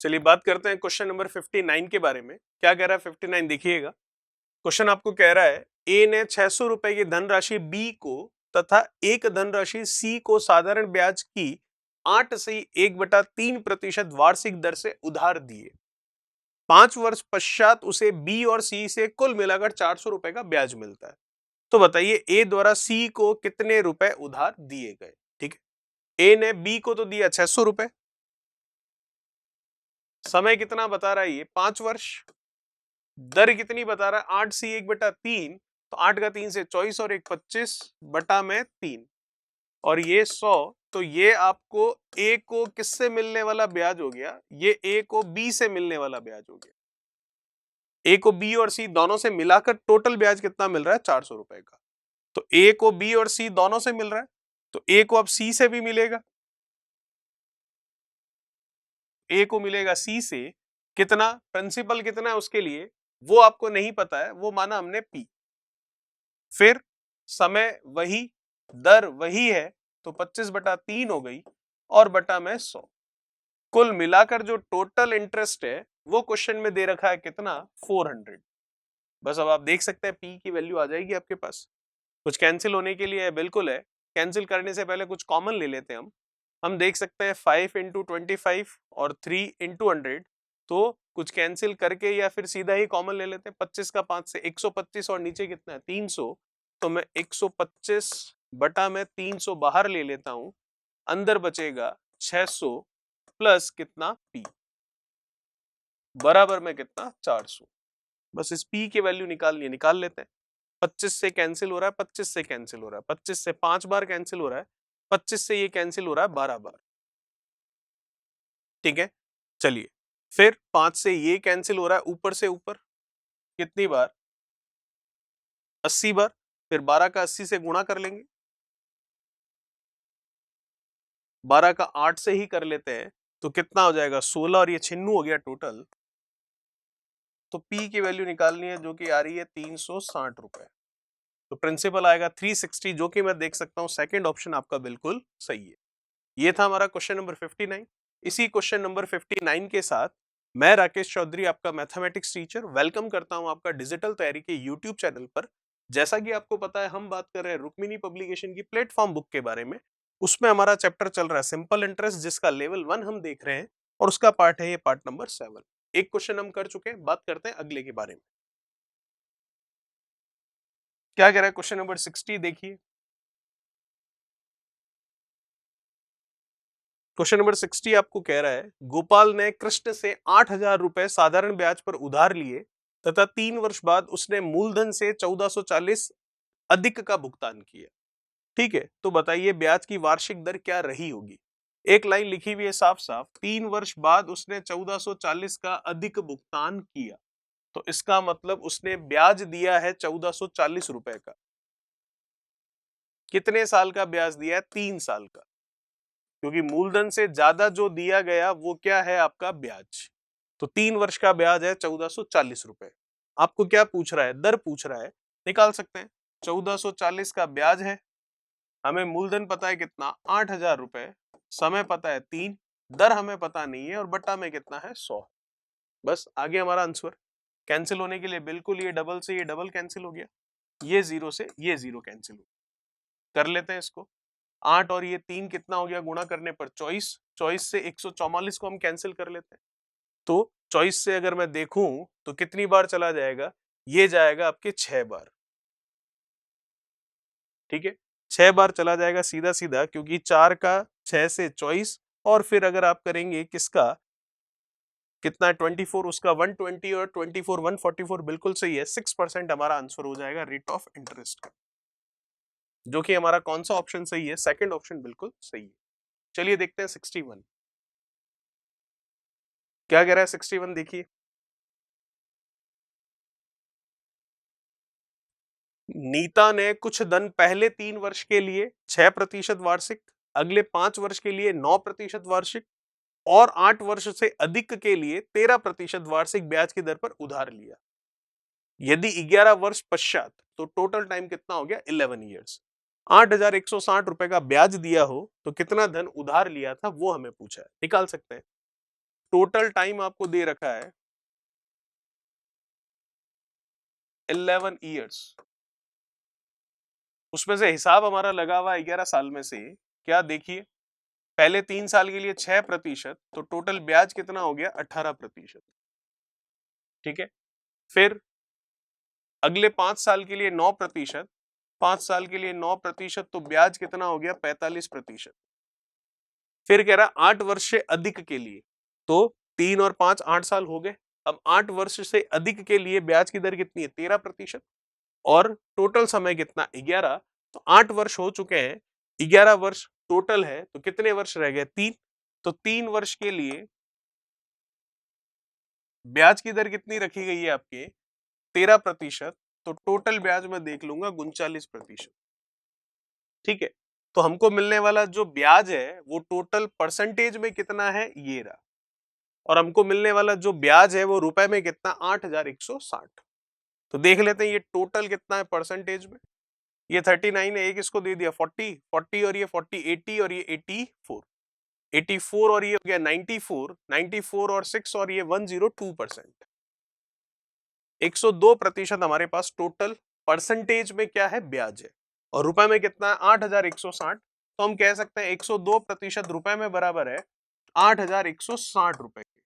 चलिए बात करते हैं क्वेश्चन नंबर 59 के बारे में। क्या कह रहा है 59, देखिएगा। क्वेश्चन आपको कह रहा है ए ने 600 रुपए की धनराशि बी को तथा एक धनराशि सी को साधारण ब्याज की 8/1/3% वार्षिक दर से उधार दिए। 5 वर्ष पश्चात उसे बी और सी से कुल मिलाकर 400 रुपए का ब्याज मिलता है। तो बताइए ए द्वारा सी को कितने रुपए उधार दिए गए। ठीक है, ए ने बी को तो दिया 600 रुपए, समय कितना बता रहा है ये 5 वर्ष, दर कितनी बता रहा है 8/1/3, तो 8 का 3 से 24 और 1 25 बटा में 3 और ये 100। तो ये आपको ए को किससे मिलने वाला ब्याज हो गया, ये ए को बी से मिलने वाला ब्याज हो गया। ए को बी और सी दोनों से मिलाकर टोटल ब्याज कितना मिल रहा है 400 रुपए का। तो ए को बी और सी दोनों से मिल रहा है, तो ए को अब सी से भी मिलेगा, ए को मिलेगा सी से। कितना प्रिंसिपल कितना है उसके लिए वो आपको नहीं पता है, वो माना हमने पी। फिर समय वही, दर वही है, तो 25/3 हो गई और बटा में 100। कुल मिलाकर जो टोटल इंटरेस्ट है वो क्वेश्चन में दे रखा है कितना 400। बस अब आप देख सकते हैं पी की वैल्यू आ जाएगी आपके पास। कुछ कैंसिल होने के लिए है, बिल्कुल है। कैंसिल करने से पहले कुछ कॉमन ले लेते हैं हम देख सकते हैं 5 × 25 और 3 × 100, तो कुछ कैंसिल करके या फिर सीधा ही कॉमन ले लेते हैं। 25 का 5 से 125 और नीचे कितना है 300, तो मैं 125 बटा में 300 बाहर ले लेता हूं, अंदर बचेगा 600 प्लस कितना पी बराबर में कितना 400। बस इस पी की वैल्यू निकालनी है, निकाल लेते हैं। 25 से कैंसिल हो रहा है, 25 से कैंसिल हो रहा है, 25 से 5 बार कैंसिल हो रहा है, 25 से ये कैंसिल हो रहा है 12 बार। ठीक है, चलिए फिर 5 से ये कैंसिल हो रहा है ऊपर से ऊपर कितनी बार 80 बार। फिर 12 का 80 से गुणा कर लेंगे, 12 का 8 से ही कर लेते हैं, तो कितना हो जाएगा 16 और ये छिन्नू हो गया टोटल। तो पी की वैल्यू निकालनी है जो कि आ रही है 360 रुपए। तो प्रिंसिपल आएगा 360, जो कि मैं देख सकता हूं सेकंड ऑप्शन आपका बिल्कुल सही है। ये था हमारा क्वेश्चन नंबर 59। इसी क्वेश्चन नंबर 59 के साथ मैं राकेश चौधरी, आपका मैथमेटिक्स टीचर, वेलकम करता हूं आपका डिजिटल तैयारी के यूट्यूब चैनल पर। जैसा कि आपको पता है हम बात कर रहे हैं रुक्मिणी पब्लिकेशन की प्लेटफॉर्म बुक के बारे में। उसमें हमारा चैप्टर चल रहा है सिंपल इंटरेस्ट, जिसका लेवल 1 हम देख रहे हैं और उसका पार्ट है ये पार्ट नंबर 7। एक क्वेश्चन हम कर चुके हैं, बात करते हैं अगले के बारे में। क्या कह रहा है क्वेश्चन नंबर 60, देखिए। क्वेश्चन नंबर 60 आपको कह रहा है गोपाल ने कृष्ण से 8,000 रुपए साधारण ब्याज पर उधार लिए तथा 3 वर्ष बाद उसने मूलधन से 1440 अधिक का भुगतान किया। ठीक है, तो बताइए ब्याज की वार्षिक दर क्या रही होगी। एक लाइन लिखी हुई है साफ साफ, 3 वर्ष बाद उसने 1440 का अधिक भुगतान किया, तो इसका मतलब उसने ब्याज दिया है 1440 रुपए का। कितने साल का ब्याज दिया है, 3 साल का, क्योंकि मूलधन से ज्यादा जो दिया गया वो क्या है आपका ब्याज। तो 3 वर्ष का ब्याज है 1440 रुपए। आपको क्या पूछ रहा है, दर पूछ रहा है, निकाल सकते हैं। 1440 का ब्याज है, हमें मूलधन पता है कितना 8,000 रुपए, समय पता है 3, दर हमें पता नहीं है और बट्टा में कितना है 100। बस आगे हमारा आंसर। कैंसिल होने के लिए बिल्कुल ये डबल से ये डबल कैंसिल हो गया, ये 0 से ये 0 कैंसिल हो गया। कर लेते हैं इसको। 8 और ये 3 कितना हो गया, गुणा करने पर 24, 24 से 144 को हम कैंसिल कर लेते हैं। तो 24 से अगर मैं देखूं तो कितनी बार चला जाएगा, ये जाएगा आपके 6 बार। ठीक है, 6 बार चला जाएगा सीधा सीधा, क्योंकि 4 का 6 से 24 और फिर अगर आप करेंगे किसका कितना है 24, उसका 120 और 24 144, बिल्कुल सही है। 6% हमारा आंसर हो जाएगा रेट ऑफ इंटरेस्ट का, जो कि हमारा कौन सा ऑप्शन सही है, सेकंड ऑप्शन बिल्कुल सही है। चलिए देखते हैं 61 क्या कह रहा है। 61 देखिए, नीता ने कुछ धन पहले 3 वर्ष के लिए 6% वार्षिक, अगले 5 वर्ष के लिए 9% वार्षिक और 8 वर्ष से अधिक के लिए 13% वार्षिक ब्याज की दर पर उधार लिया। यदि 11 वर्ष पश्चात, तो टोटल टाइम कितना हो गया 11 ईयर्स, 8,160 रुपए का ब्याज दिया हो तो कितना धन उधार लिया था वो हमें पूछा है। निकाल सकते हैं। टोटल टाइम आपको दे रखा है 11 ईयर्स, उसमें से हिसाब हमारा लगा हुआ 11 साल में से। क्या देखिए, पहले 3 साल के लिए 6%, तो टोटल ब्याज कितना हो गया 18%। ठीक है, फिर अगले 5 साल के लिए 9%, 5 साल के लिए 9%, तो ब्याज कितना हो गया 45%। फिर कह रहा 8 वर्ष से अधिक के लिए, तो 3 और 5 8 साल हो गए। अब 8 वर्ष से अधिक के लिए ब्याज की दर कितनी है 13%, और टोटल समय कितना 11, तो 8 वर्ष हो चुके हैं, 11 वर्ष टोटल है, तो कितने वर्ष रह गए 3, तो 3 वर्ष के लिए ब्याज की दर कितनी रखी गई है आपके 13%, तो टोटल ब्याज में देख लूंगा 39%। ठीक है, तो हमको मिलने वाला जो ब्याज है वो टोटल परसेंटेज में कितना है ये रहा, और हमको मिलने वाला जो ब्याज है वो रुपए में कितना 8160। तो देख लेते हैं ये टोटल कितना है परसेंटेज में। ये 39 है, एक इसको दे दिया 40, 40 और ये 40 80 और ये 84, 84 और ये हो गया 94, 94 और 6 और ये 102%। 102% हमारे पास टोटल परसेंटेज में क्या है ब्याज है, और रुपए में कितना है 8160। तो हम कह सकते हैं 102% रुपए में बराबर है 8160 रुपए के।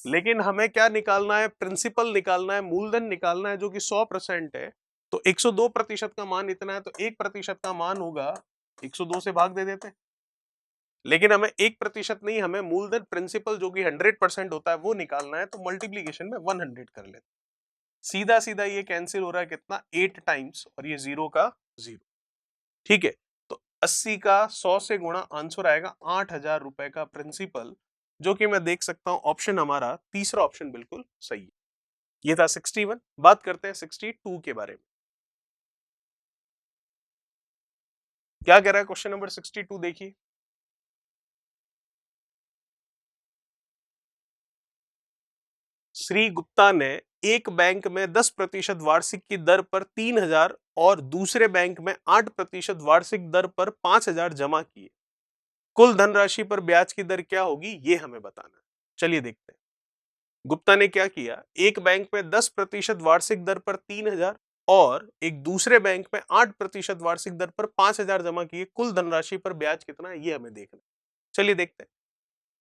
लेकिन हमें क्या निकालना है, प्रिंसिपल निकालना है, मूलधन निकालना है, जो कि 100% है। तो 102% का मान इतना है, तो 1% का मान होगा 102 से भाग दे देते हैं। लेकिन हमें 1% नहीं, हमें मूलधन प्रिंसिपल जो कि 100% होता है वो निकालना है, तो मल्टीप्लीकेशन में 100 कर लेते हैं। सीधा सीधा ये कैंसिल हो रहा है कितना 8 टाइम्स, और ये 0 का 0। ठीक है, तो 80 का 100 से गुणा, आंसर आएगा 8000 रुपए का प्रिंसिपल, जो कि मैं देख सकता हूं ऑप्शन हमारा तीसरा ऑप्शन बिल्कुल सही है। ये था 61। बात करते हैं 62 के बारे में। क्या कह रहा है क्वेश्चन नंबर 62, देखिए। श्री गुप्ता ने एक बैंक में 10% वार्षिक की दर पर 3000 और दूसरे बैंक में 8% वार्षिक दर पर 5000 जमा किए। कुल धनराशि पर ब्याज की दर क्या होगी ये हमें बताना है। चलिए देखते हैं। गुप्ता ने क्या किया, एक बैंक में 10% वार्षिक दर पर 3000 और एक दूसरे बैंक में 8% वार्षिक दर पर 5000 जमा किए। कुल धनराशि पर ब्याज कितना है ये हमें देखना है। चलिए देखते हैं।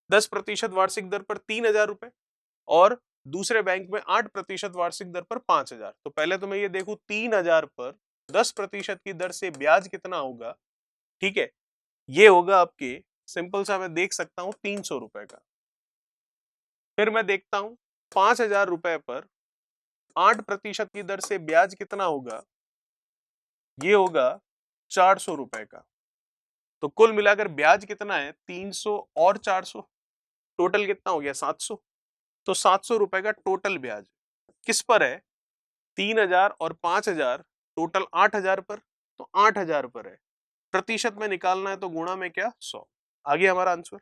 10% वार्षिक दर पर 3000 रुपए और दूसरे बैंक में 8% वार्षिक दर पर 5000। तो पहले तो मैं ये देखूं 3000 पर 10% की दर से ब्याज कितना होगा। ठीक है, ये होगा आपके सिंपल सा मैं देख सकता हूं 300 रुपए का। फिर मैं देखता हूं 5000 रुपए पर 8% की दर से ब्याज कितना होगा, ये होगा 400 रुपए का। तो कुल मिलाकर ब्याज कितना है 300 और 400, टोटल कितना हो गया 700। तो 700 रुपए का टोटल ब्याज किस पर है, 3000 और 5000, टोटल 8000 पर। तो 8000 पर है, प्रतिशत में निकालना है तो गुणा में क्या 100। आगे हमारा आंसर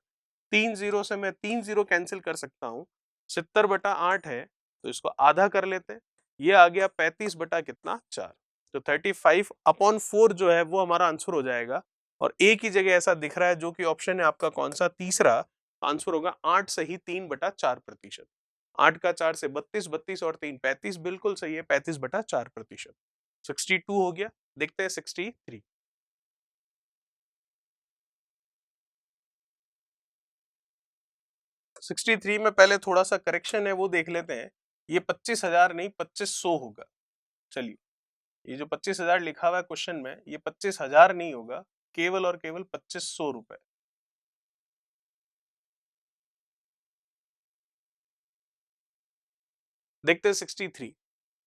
3 जीरो से मैं 3 जीरो कैंसिल कर सकता हूं, 70/8 है, तो इसको आधा कर लेते हैं। ये आ गया 35 बटा कितना 4, तो 35/4 जो है वो हमारा आंसर हो जाएगा। और एक ही जगह ऐसा दिख रहा है जो कि ऑप्शन है आपका कौन सा तीसरा, आंसर होगा 8 सही 3/4%। 8 का 4 से 32, 32 और 3 35, बिल्कुल सही है 35/4%। 62 हो गया। देखते हैं 63। 63 में पहले थोड़ा सा करेक्शन है वो देख लेते हैं। ये 25,000 नहीं 2500 होगा। चलिए, ये जो 25,000 लिखा हुआ है क्वेश्चन में, ये 25,000 नहीं होगा, केवल और केवल 2500 रुपए। देखते हैं 63।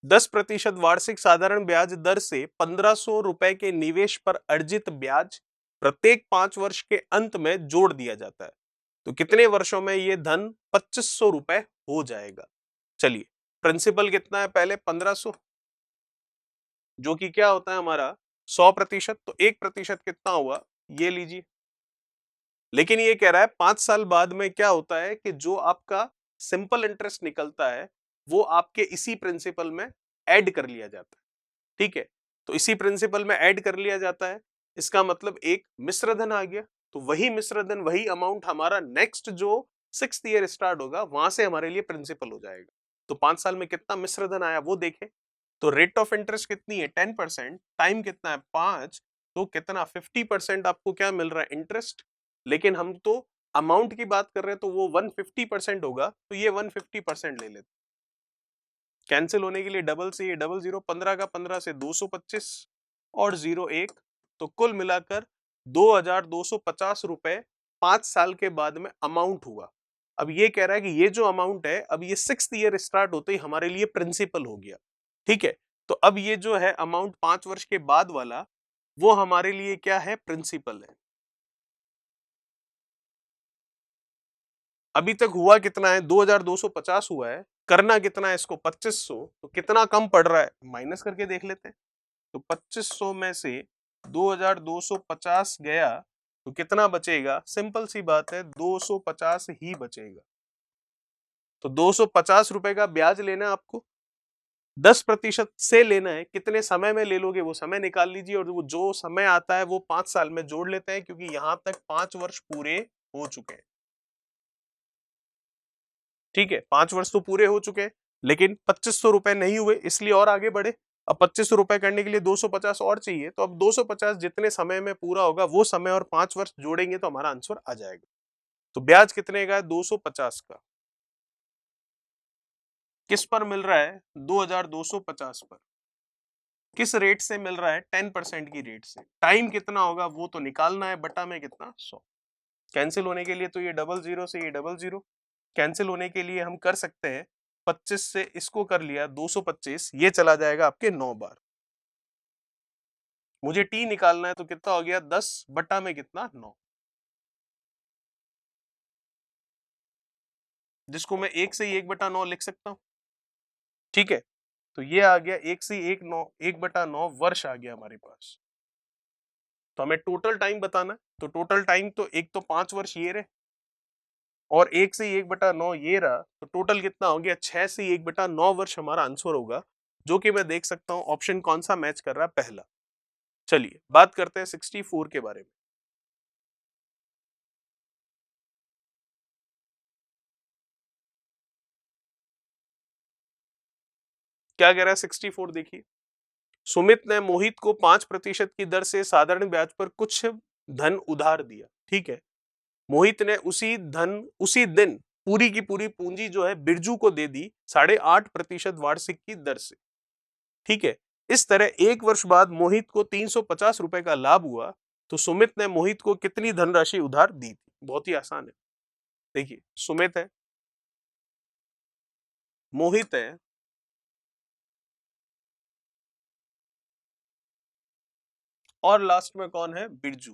10% वार्षिक साधारण ब्याज दर से 1500 रुपए के निवेश पर अर्जित ब्याज प्रत्येक 5 वर्ष के अंत में जोड़ दिया जाता है। तो कितने वर्षों में ये धन 2500 रुपए हो जाएगा। चलिए, प्रिंसिपल कितना है पहले 1500, जो कि क्या होता है हमारा 100%, तो 1% कितना हुआ ये लीजिए। लेकिन ये कह रहा है 5 साल बाद में क्या होता है कि जो आपका सिंपल इंटरेस्ट निकलता है वो आपके इसी प्रिंसिपल में ऐड कर लिया जाता है। ठीक है, तो इसी प्रिंसिपल में ऐड कर लिया जाता है, इसका मतलब एक मिश्र धन आ गया। तो वही मिश्र धन, वही अमाउंट हमारा नेक्स्ट जो 6th ईयर स्टार्ट होगा, वहां से हमारे लिए प्रिंसिपल हो जाएगा। तो 5 साल में कितना मिश्र धन आया वो देखें। तो रेट ऑफ इंटरेस्ट कितनी है 10%, टाइम कितना है 5, तो कितना 50% आपको क्या मिल रहा है इंटरेस्ट। लेकिन हम तो अमाउंट की बात कर रहे हैं तो वो 150% होगा, तो ये 150% ले लेते। कैंसिल होने के लिए डबल से ये डबल जीरो, 15 का 15 से 225 और 01, तो कुल मिलाकर 2250 रुपए 5 साल के बाद में अमाउंट हुआ। अब ये कह रहा है कि ये जो अमाउंट है अब ये 6th ईयर स्टार्ट होते ही हमारे लिए प्रिंसिपल हो गया। ठीक है, तो अब ये जो है अमाउंट 5 वर्ष के बाद वाला वो हमारे लिए क्या है प्रिंसिपल है। अभी तक हुआ कितना है 2250 हुआ है, करना कितना है इसको 2500, तो कितना कम पड़ रहा है माइनस करके देख लेते हैं। तो 2500 में से 2250 गया तो कितना बचेगा, सिंपल सी बात है 250 ही बचेगा। तो 250 रुपए का ब्याज लेना है आपको, 10% से लेना है, कितने समय में ले लोगे वो समय निकाल लीजिए, और वो जो समय आता है वो 5 साल में जोड़ लेते हैं क्योंकि यहां तक 5 वर्ष पूरे हो चुके हैं। ठीक है, 5 वर्ष तो पूरे हो चुके हैं, लेकिन 2500 रुपए नहीं हुए इसलिए और आगे बढ़े। अब 2500 रुपए करने के लिए 250 और चाहिए, तो अब 250 जितने समय में पूरा होगा वो समय और 5 वर्ष जोड़ेंगे तो हमारा आंसर आ जाएगा। तो ब्याज कितने का है 250 का, किस पर मिल रहा है 2250 पर, किस रेट से मिल रहा है 10% की रेट से। टाइम कितना होगा वो तो निकालना है, बटा में कितना 100। कैंसिल होने के लिए तो ये डबल जीरो से ये डबल जीरो, कैंसिल होने के लिए हम कर सकते हैं 25 से इसको कर लिया 225, ये चला जाएगा आपके 9 बार। मुझे टी निकालना है तो कितना हो गया 10 बटा में कितना 9, जिसको मैं 1 से 1/9 लिख सकता हूं। ठीक है, तो ये आ गया 1 से 1/9 वर्ष आ गया हमारे पास। तो हमें टोटल टाइम बताना है, तो टोटल टाइम तो एक तो 5 वर्ष ये रहे और 1 से 1/9 ये रहा, तो टोटल कितना हो गया 6 से 1/9 वर्ष हमारा आंसर होगा, जो कि मैं देख सकता हूं ऑप्शन कौन सा मैच कर रहा है पहला। चलिए बात करते हैं 64 के बारे में। क्या कह रहा है 64, देखिए। सुमित ने मोहित को 5% की दर से साधारण ब्याज पर कुछ धन उधार दिया। ठीक है, मोहित ने उसी दिन पूरी की पूरी पूंजी जो है बिरजू को दे दी 8.5% वार्षिक की दर से। ठीक है, इस तरह 1 वर्ष बाद मोहित को 350 रुपए का लाभ हुआ, तो सुमित ने मोहित को कितनी धनराशि उधार दी थी। बहुत ही आसान है, देखिए सुमित है, मोहित है, और लास्ट में कौन है बिरजू।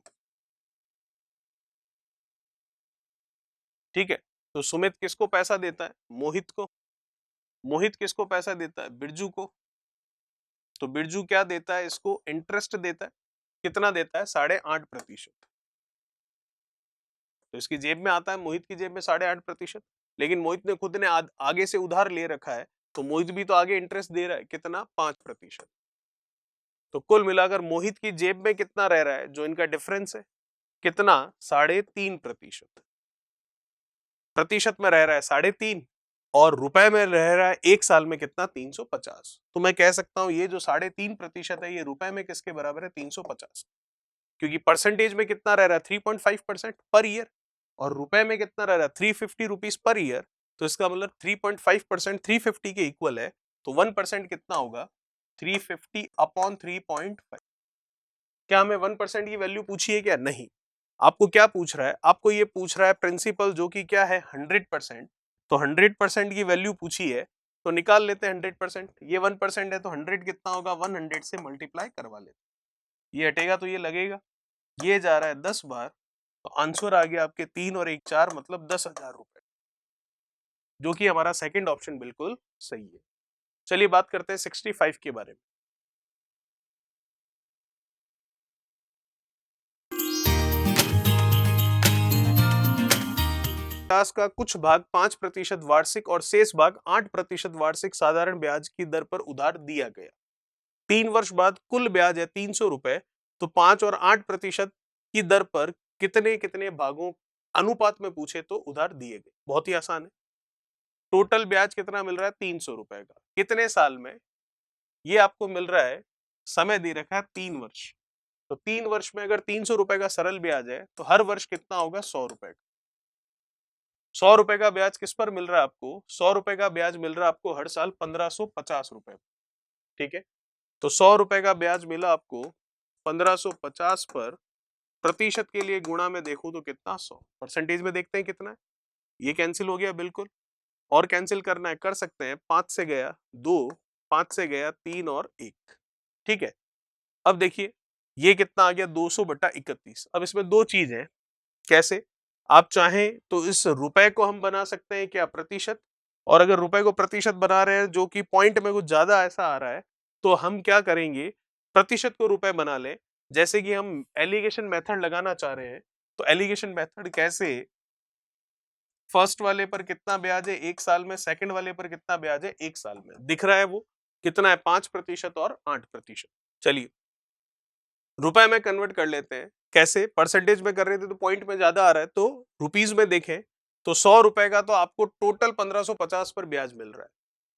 ठीक है, तो सुमित किसको पैसा देता है मोहित को, मोहित किसको पैसा देता है बिरजू को, तो बिरजू क्या देता है इसको इंटरेस्ट देता है, कितना देता है 8.5%। तो इसकी जेब में आता है, मोहित की जेब में 8.5%, लेकिन मोहित ने खुद ने आगे से उधार ले रखा है, तो मोहित भी तो आगे इंटरेस्ट दे रहा है, कितना 5%। तो कुल मिलाकर मोहित की जेब में कितना रह रहा है, जो इनका डिफरेंस है कितना 3.5%। प्रतिशत में रह रहा है 3.5 और रुपए में रह रहा है 1 साल में कितना 350। तो मैं कह सकता हूं ये जो 3.5% है ये रुपए में किसके बराबर है 350, क्योंकि परसेंटेज में कितना रह रहा है 3.5% पर ईयर, और रुपए में कितना रह रहा है 350 रुपीज पर ईयर। तो इसका मतलब 3.5% 350 के इक्वल है, तो 1% कितना होगा 350 अपॉन 3.5। क्या हमें 1% की वैल्यू पूछी है क्या, नहीं। आपको क्या पूछ रहा है, आपको ये पूछ रहा है प्रिंसिपल जो कि क्या है 100%, तो 100% की वैल्यू पूछी है, तो निकाल लेते हैं 100%। ये 1% है तो 100 कितना होगा 100 से मल्टीप्लाई करवा लेते, ये हटेगा तो ये लगेगा, ये जा रहा है 10 बार, तो आंसर आ गया आपके 3 और 1 4 मतलब 10,000 रुपए, जो कि हमारा सेकंड ऑप्शन बिल्कुल सही है। चलिए बात करते हैं 65 के बारे में। पचास का कुछ भाग 5% वार्षिक और शेष भाग 8% वार्षिक साधारण ब्याज की दर पर उधार दिया गया। 3 वर्ष बाद कुल ब्याज है 300 रुपए, तो 5 और 8% की दर पर कितने कितने भागों अनुपात में पूछे तो उधार दिए गए। बहुत ही आसान है। टोटल ब्याज कितना मिल रहा है? 300 रुपए का। कितने साल में? ये आपको मिल रहा है, समय दे रखा है 3 वर्ष। तो 3 वर्ष में अगर 300 रुपए का सरल ब्याज है तो हर वर्ष कितना होगा? 100 रुपए का। 100 रुपए का ब्याज किस पर मिल रहा है आपको? 100 रुपए का ब्याज मिल रहा है आपको हर साल 1550 रुपए। ठीक है, तो 100 रुपए का ब्याज मिला आपको 1550 पर, प्रतिशत के लिए गुणा में देखूं तो कितना? 100। परसेंटेज में देखते हैं कितना है। ये कैंसिल हो गया बिल्कुल। और कैंसिल करना है कर सकते हैं। 5 से गया 2, 5 से गया 3 और 1। ठीक है, अब देखिए ये कितना आ गया? 200/31। अब इसमें दो चीज है। कैसे? आप चाहें तो इस रुपए को हम बना सकते हैं क्या? प्रतिशत। और अगर रुपए को प्रतिशत बना रहे हैं जो कि पॉइंट में कुछ ज्यादा ऐसा आ रहा है तो हम क्या करेंगे? प्रतिशत को रुपए बना लें। जैसे कि हम एलिगेशन मेथड लगाना चाह रहे हैं तो एलिगेशन मेथड कैसे? फर्स्ट वाले पर कितना ब्याज है 1 साल में, सेकंड वाले पर कितना ब्याज है 1 साल में। दिख रहा है वो कितना है? 5% और 8%। चलिए रुपए में कन्वर्ट कर लेते हैं। कैसे? परसेंटेज में कर रहे थे तो पॉइंट में ज्यादा आ रहा है, तो रुपीज में देखें तो 100 रुपए का तो आपको टोटल 1550 पर ब्याज मिल रहा है।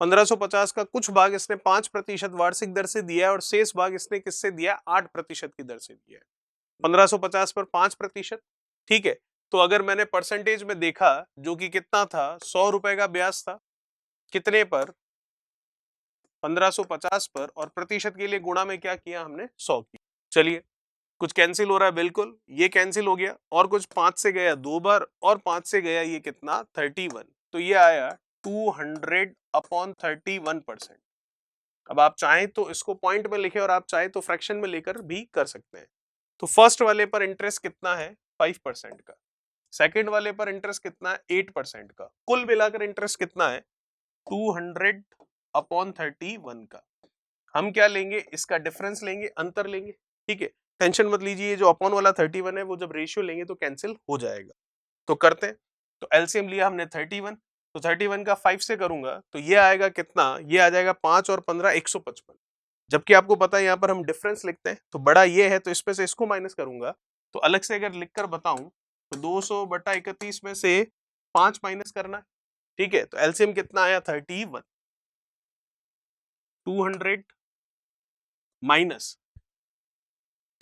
1550 का कुछ भाग इसने 5% वार्षिक दर से दिया है और शेष भाग इसने किससे दिया? 8% की दर से दिया है। 1550 पर 5%। ठीक है, तो अगर मैंने परसेंटेज में देखा जो कि कितना था? 100 रुपए का ब्याज था। कितने पर? 1550 पर। और प्रतिशत के लिए गुणा में क्या किया हमने? 100 किया। चलिए कुछ कैंसिल हो रहा है बिल्कुल, ये कैंसिल हो गया। और कुछ 5 से गया 2 बार और 5 से गया ये कितना? 31। तो ये आया 200/31%। अब आप चाहें तो इसको पॉइंट में लिखे और आप चाहें तो फ्रैक्शन में लेकर भी कर सकते हैं। तो फर्स्ट वाले पर इंटरेस्ट कितना है? 5% का। सेकंड वाले पर इंटरेस्ट कितना है? 8% का। कुल मिलाकर इंटरेस्ट कितना है? 200/31 का। हम क्या लेंगे? इसका डिफरेंस लेंगे, अंतर लेंगे। ठीक है, टेंशन मत लीजिए, ये जो अपॉन वाला 31 है वो जब रेशियो लेंगे तो कैंसिल हो जाएगा। तो करते हैं। तो एलसीएम लिया हमने 31, तो 31 का 5 से करूंगा तो ये आएगा कितना? ये आ जाएगा 5 और 15 155। जबकि आपको पता है यहाँ पर हम डिफरेंस लिखते हैं तो बड़ा ये है तो इसमें से इसको माइनस करूंगा। तो अलग से अगर लिखकर बताऊं तो 200/31 में से 5 माइनस करना है। ठीक है, तो एलसीएम कितना आया? 31। 200 माइनस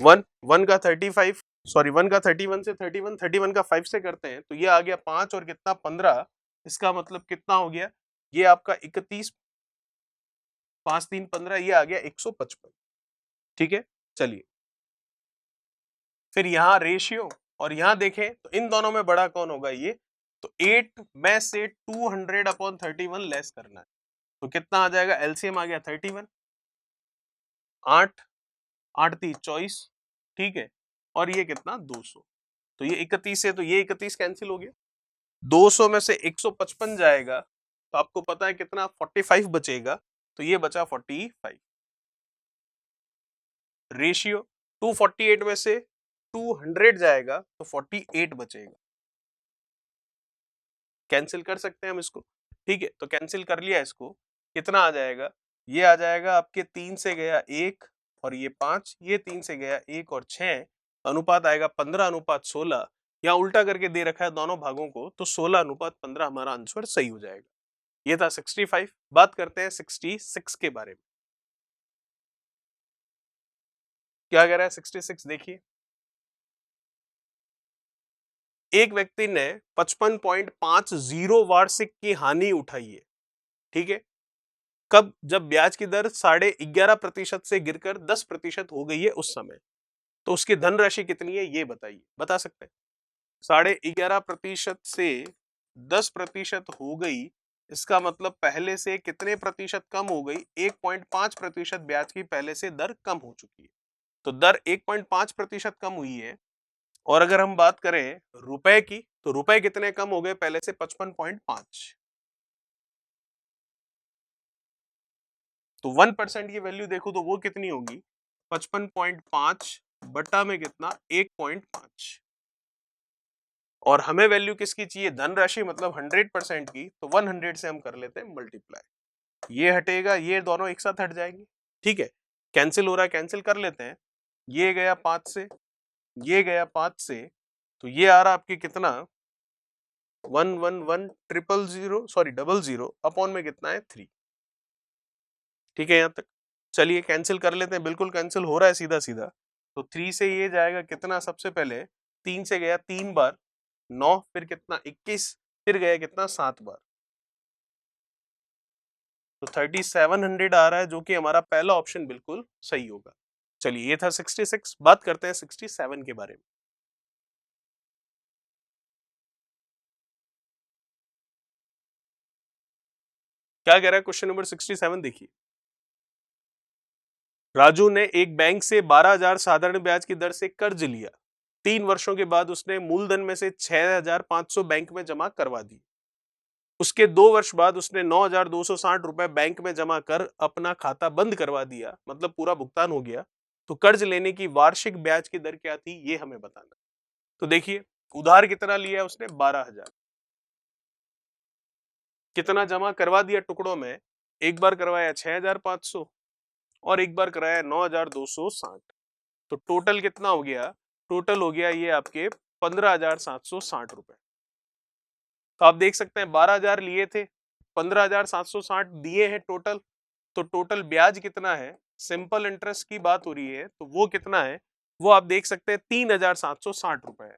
1, 1 का 35, सॉरी 1 का 31 से 31, 31 का 5 से करते हैं तो ये आ गया 5 और कितना? 15। इसका मतलब कितना हो गया? ये आपका 31, 5 3 15, ये आ गया 155। ठीक है, चलिए फिर यहाँ रेशियो और यहाँ देखें तो इन दोनों में बड़ा कौन होगा? ये। तो 8 में से 200/31 लेस करना है तो कितना आ जाएगा? एलसीएम आ गया 31, 8 8 3 24। ठीक है, और ये कितना? 200। तो ये 31 है तो ये 31 कैंसिल हो गया। 200 में से 155 जाएगा तो आपको पता है कितना? 45 बचेगा। तो ये बचा 45। रेशियो 248 में से 200 जाएगा तो 48 बचेगा। कैंसिल कर सकते हैं हम इसको। ठीक है, तो कैंसिल कर लिया इसको। कितना आ जाएगा? ये आ जाएगा आपके 3 से गया 1 और ये 5, ये 3 से गया 1 और 6, अनुपात आएगा 15:16। यहाँ उल्टा करके दे रखा है दोनों भागों को तो 16:15 हमारा आंसर सही हो जाएगा। ये था 65। बात करते हैं 66 के बारे में। क्या कह रहा है 66? देखिए एक व्यक्ति ने 55.50 वार्षिक की हानि उठाई है। ठीक है, कब? जब ब्याज की दर 11.5% से गिरकर 10% हो गई है उस समय। तो उसकी धनराशि कितनी है ये बताइए। बता सकते हैं? 11.5% से 10% हो गई, इसका मतलब पहले से कितने प्रतिशत कम हो गई? 1.5% ब्याज की पहले से दर कम हो चुकी है। तो दर 1.5% कम हुई है। और अगर हम बात करें रुपए की तो रुपए कितने कम हो गए पहले से? 55.5। तो 1% की वैल्यू देखो तो वो कितनी होगी? 55.5 बटा में कितना? 1.5। और हमें वैल्यू किसकी चाहिए? धनराशि, मतलब 100% की। तो 100 से हम कर लेते हैं मल्टीप्लाई। ये हटेगा, ये दोनों एक साथ हट जाएंगे। ठीक है, कैंसिल हो रहा है, कैंसिल कर लेते हैं। ये गया 5 से, ये गया 5 से, तो ये आ रहा आपकी कितना? 000000 अपॉन में कितना है 3। ठीक है यहाँ तक। चलिए कैंसिल कर लेते हैं, बिल्कुल कैंसिल हो रहा है सीधा सीधा। तो 3 से ये जाएगा कितना, सबसे पहले 3 से गया 3 बार 9, फिर कितना 21, फिर गया कितना 7 बार, तो 3700 आ रहा है, जो कि हमारा पहला ऑप्शन बिल्कुल सही होगा। चलिए ये था 66। बात करते हैं 67 के बारे में। क्या कह रहा है क्वेश्चन नंबर 67, देखिए। राजू ने एक बैंक से 12,000 साधारण ब्याज की दर से कर्ज लिया। 3 वर्षों के बाद उसने मूलधन में से 6,500 बैंक में जमा करवा दी। उसके 2 वर्ष बाद उसने 9,260 रुपए बैंक में जमा कर अपना खाता बंद करवा दिया, मतलब पूरा भुगतान हो गया। तो कर्ज लेने की वार्षिक ब्याज की दर क्या थी, ये हमें बताना। तो देखिए उधार कितना लिया उसने, 12,000। कितना जमा करवा दिया टुकड़ों में, एक बार करवाया 6,500 और एक बार कराया 9,260। तो टोटल कितना हो गया, टोटल हो गया ये आपके 15,760 रुपए। तो आप देख सकते हैं 12,000 लिए थे, 15,760 दिए हैं टोटल। तो टोटल ब्याज कितना है, सिंपल इंटरेस्ट की बात हो रही है, तो वो कितना है, वो आप देख सकते हैं 3,760 रुपए है।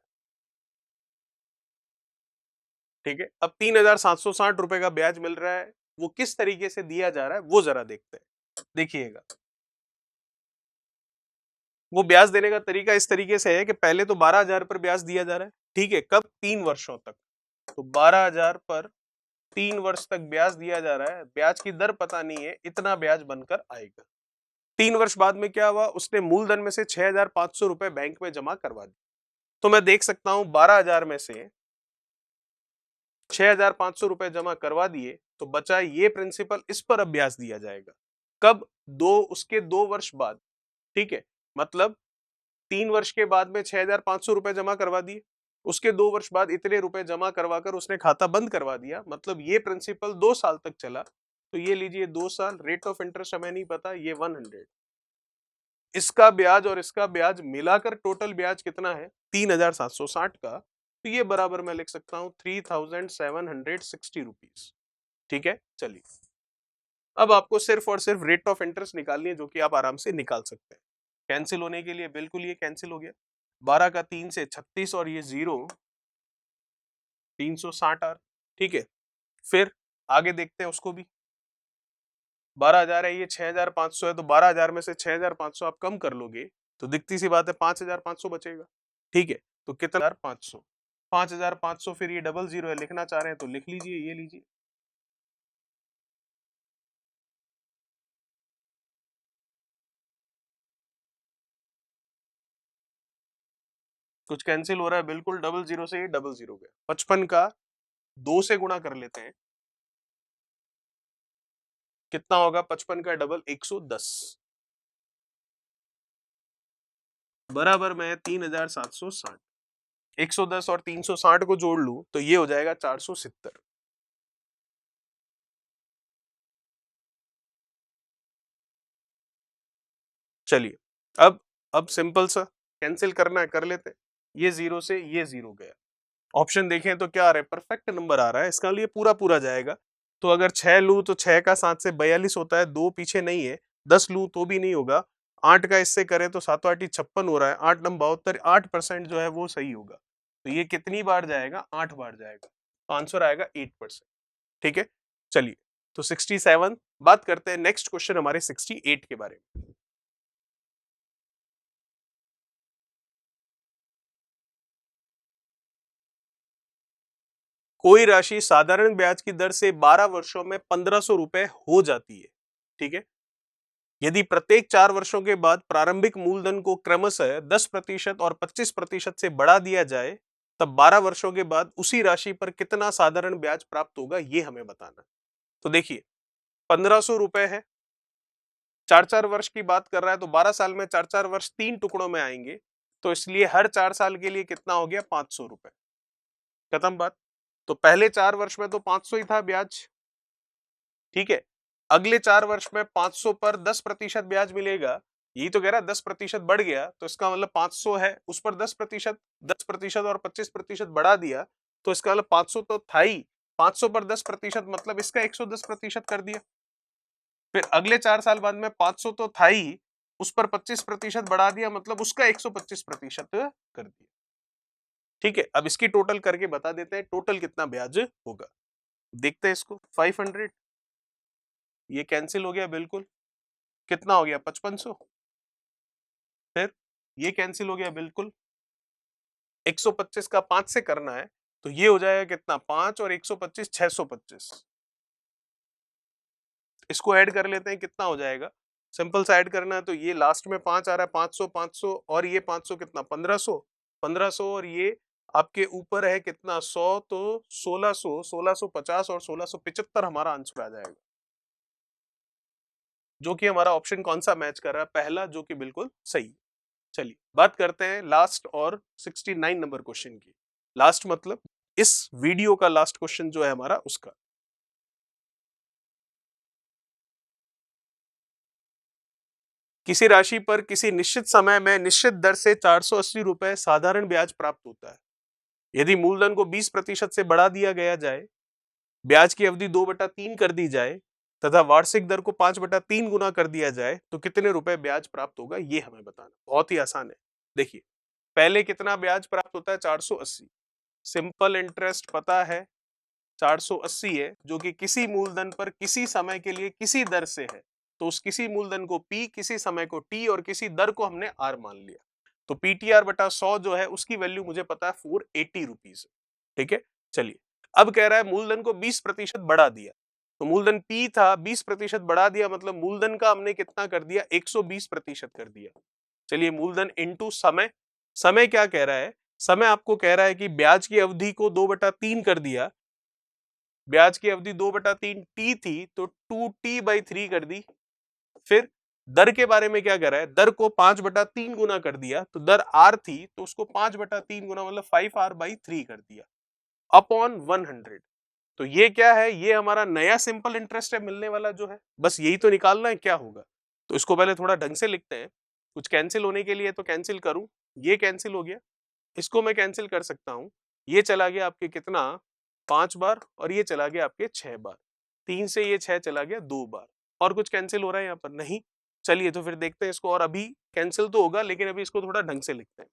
ठीक है, अब 3,760 रुपए का ब्याज मिल रहा है, वो किस तरीके से दिया जा रहा है वो जरा देखते हैं। देखिएगा, वो ब्याज देने का तरीका इस तरीके से है कि पहले तो 12,000 पर ब्याज दिया जा रहा है। ठीक है, कब, 3 वर्षों तक। तो 12,000 पर 3 वर्ष तक ब्याज दिया जा रहा है, ब्याज की दर पता नहीं है, इतना ब्याज बनकर आएगा। 3 वर्ष बाद में क्या हुआ, उसने मूलधन में से 6,500 रुपए बैंक में जमा करवा दी। तो मैं देख सकता हूं 12,000 में से 6,500 रुपए जमा करवा दिए, तो बचा ये प्रिंसिपल, इस पर अब ब्याज दिया जाएगा। कब, उसके 2 वर्ष बाद। ठीक है, मतलब 3 वर्ष के बाद में 6,500 रुपए जमा करवा दिए, उसके 2 वर्ष बाद इतने रुपए जमा करवाकर उसने खाता बंद करवा दिया, मतलब ये प्रिंसिपल 2 साल तक चला। तो ये लीजिए 2 साल, रेट ऑफ इंटरेस्ट हमें नहीं पता, ये 100। इसका ब्याज और इसका ब्याज मिलाकर टोटल ब्याज कितना है, 3,760 का। तो ये बराबर मैं लिख सकता हूं 3,760 रुपीज। ठीक है, चलिए अब आपको सिर्फ और सिर्फ रेट ऑफ इंटरेस्ट निकालनी है, जो कि आप आराम से निकाल सकते हैं। कैंसिल होने के लिए बिल्कुल ये कैंसिल हो गया, 12 का 3 से 36 और ये 0, 360 आर। ठीक है, फिर आगे देखते हैं उसको भी। 12,000 है, ये 6,500 है, तो 12,000 में से 6,500 आप कम कर लोगे तो दिखती सी बात है 5,500 बचेगा। ठीक है, तो कितना, 500, 5,500, फिर ये डबल जीरो है, लिखना चाह रहे हैं तो लिख लीजिए, ये लीजिए। कुछ कैंसिल हो रहा है, बिल्कुल डबल जीरो से ये डबल जीरो गया। 55 का 2 से गुणा कर लेते हैं, कितना होगा 55 का डबल, 110, बराबर में 3,760। 110 और 360 को जोड़ लूं तो ये हो जाएगा 470। चलिए अब सिंपल सा कैंसिल करना है, कर लेते हैं। ये 0 से ये 0 गया। ऑप्शन देखें तो क्या आ रहा है, परफेक्ट नंबर आ रहा है, इसका लिए पूरा पूरा जाएगा। तो अगर 6 लूं तो 6 का 7 से 42 होता है, 2 पीछे नहीं है। 10 लूं तो भी नहीं होगा। 8 का इससे करें तो 7 8 56 हो रहा है, 8 नंबर 72, 8% जो है वो सही होगा। तो ये कितनी बार जाएगा, 8 बार जाएगा। तो आंसर आएगा 8%। ठीक है, चलिए तो 67। बात करते हैं नेक्स्ट क्वेश्चन हमारे 68 के बारे में। कोई राशि साधारण ब्याज की दर से 12 वर्षों में 1,500 रुपए हो जाती है। ठीक है, यदि प्रत्येक 4 वर्षों के बाद प्रारंभिक मूलधन को क्रमशः 10% और 25% से बढ़ा दिया जाए, तब 12 वर्षों के बाद उसी राशि पर कितना साधारण ब्याज प्राप्त होगा, ये हमें बताना। तो देखिए 1,500 रुपए है, 4-4 वर्ष की बात कर रहा है, तो 12 साल में 4-4 वर्ष 3 टुकड़ों में आएंगे, तो इसलिए हर 4 साल के लिए कितना हो गया, 500 रुपए। खत्म बात। तो पहले 4 वर्ष में तो 500 ही था ब्याज। ठीक है, अगले 4 वर्ष में 500 पर 10% ब्याज मिलेगा। यही तो कह रहा है 10% बढ़ गया, तो इसका मतलब 500 है, उस पर 10%, 10% और 25% बढ़ा दिया, तो इसका मतलब 500 तो था ही, 500 पर 10% मतलब इसका 110% कर दिया। फिर अगले 4 साल बाद में 500 तो था ही, उस पर 25% बढ़ा दिया, मतलब उसका 125% कर दिया। ठीक है, अब इसकी टोटल करके बता देते हैं टोटल कितना ब्याज होगा। देखते हैं इसको, 500 ये कैंसिल हो गया बिल्कुल, कितना हो गया 5500। फिर ये कैंसिल हो गया बिल्कुल, 125 का 5 से करना है तो ये हो जाएगा कितना, 5 और 125 625। इसको ऐड कर लेते हैं, कितना हो जाएगा, सिंपल सा ऐड करना है तो ये लास्ट में 5 आ रहा है, 500 500 और ये 500 कितना 1500, 1500 और ये आपके ऊपर है कितना 100, तो 1600, 1650 और 1675 हमारा आंसर आ जाएगा, जो कि हमारा ऑप्शन कौन सा मैच कर रहा है, पहला, जो कि बिल्कुल सही। चलिए बात करते हैं लास्ट और 69 नंबर क्वेश्चन की। लास्ट मतलब इस वीडियो का लास्ट क्वेश्चन जो है हमारा उसका। किसी राशि पर किसी निश्चित समय में निश्चित दर से 480 रुपए साधारण ब्याज प्राप्त होता है। यदि मूलधन को 20% से बढ़ा दिया गया जाए, ब्याज की अवधि 2/3 कर दी जाए तथा वार्षिक दर को 5/3 गुना कर दिया जाए तो कितने रुपए ब्याज प्राप्त होगा, ये हमें बताना। बहुत ही आसान है। देखिए पहले कितना ब्याज प्राप्त होता है, 480। सिंपल इंटरेस्ट पता है 480 है, जो कि किसी मूलधन पर किसी समय के लिए किसी दर से है, तो उस किसी मूलधन को P, किसी समय को T और किसी दर को हमने R मान लिया। तो PTR बटा 100 जो है उसकी वैल्यू मुझे पता है 480 रुपीज। ठीक है, चलिए अब कह रहा है मूलधन को 20% बढ़ा दिया, तो मूलधन P था 20% बढ़ा दिया, मतलब मूलधन का हमने कितना कर दिया, 120% कर दिया। चलिए मूलधन इंटू समय, समय क्या कह रहा है, समय आपको कह रहा है कि ब्याज की अवधि को 2/3 कर दिया, ब्याज की अवधि 2/3 टी थी तो 2t/3 कर दी। फिर दर के बारे में क्या कर रहा है, दर को 5/3 गुना कर दिया, तो दर r थी तो उसको 5/3 गुना मतलब 5r/3 कर दिया अपॉन 100। तो ये क्या है, ये हमारा नया सिंपल इंटरेस्ट है मिलने वाला जो है, बस यही तो निकालना है क्या होगा। तो इसको पहले थोड़ा ढंग से लिखते हैं, कुछ कैंसिल होने के लिए तो कैंसिल करूं, ये कैंसिल हो गया, इसको मैं कैंसिल कर सकता हूं, ये चला गया आपके कितना 5 बार और ये चला गया आपके 6 बार, 3 से ये 6 चला गया 2 बार। और कुछ कैंसिल हो रहा है यहाँ पर नहीं। चलिए तो फिर देखते हैं इसको, और अभी कैंसिल तो होगा लेकिन अभी इसको थोड़ा ढंग से लिखते हैं।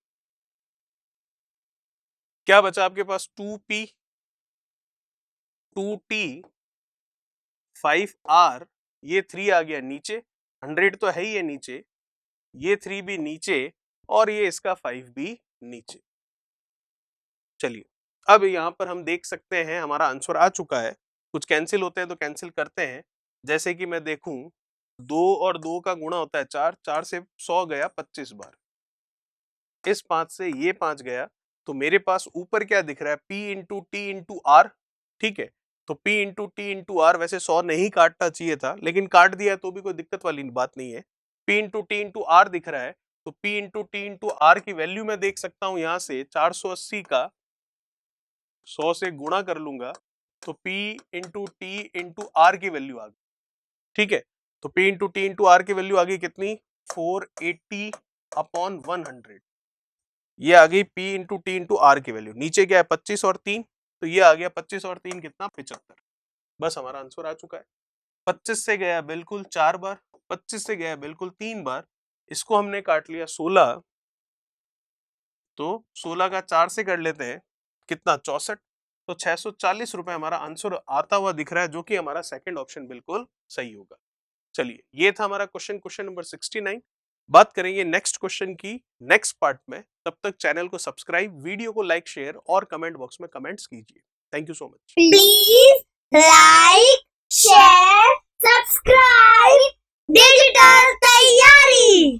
क्या बचा आपके पास, 2p 2t 5r, ये 3 आ गया नीचे, 100 तो है ही है नीचे, ये 3 भी नीचे और ये इसका 5 भी नीचे। चलिए अब यहाँ पर हम देख सकते हैं हमारा आंसर आ चुका है। कुछ कैंसिल होते हैं तो कैंसिल करते हैं, जैसे कि मैं देखूं 2 और 2 का गुणा होता है 4, 4 से 100 गया 25 बार, इस 5 से ये 5 गया, तो मेरे पास ऊपर क्या दिख रहा है, P into T into R. ठीक है, तो P into T into R, वैसे 100 नहीं काटना चाहिए था लेकिन काट दिया तो भी कोई दिक्कत वाली बात नहीं है। P into T into R दिख रहा है, तो P into T into R की वैल्यू मैं देख सकता हूं, यहां से 480 का 100 से गुणा कर लूंगा तो P into T into R की वैल्यू आ गई। ठीक है, तो P into T into R की वैल्यू आ गई कितनी, 480 अपॉन 100। ये आ गई P into T into R की वैल्यू, नीचे क्या है 25 और 3, तो ये आ गया 25 और 3 कितना 75। बस हमारा आंसर आ चुका है। 25 से गया बिल्कुल 4 बार, 25 से गया बिल्कुल 3 बार, इसको हमने काट लिया 16, तो 16 का 4 से कर लेते हैं कितना 64, तो 640 रुपए हमारा आंसर आता हुआ दिख रहा है, जो कि हमारा सेकंड ऑप्शन बिल्कुल सही होगा। चलिए ये था हमारा क्वेश्चन नंबर 69। बात करेंगे नेक्स्ट क्वेश्चन की नेक्स्ट पार्ट में, तब तक चैनल को सब्सक्राइब, वीडियो को लाइक, शेयर और कमेंट बॉक्स में कमेंट्स कीजिए। Thank you so much. Please like, share, subscribe digital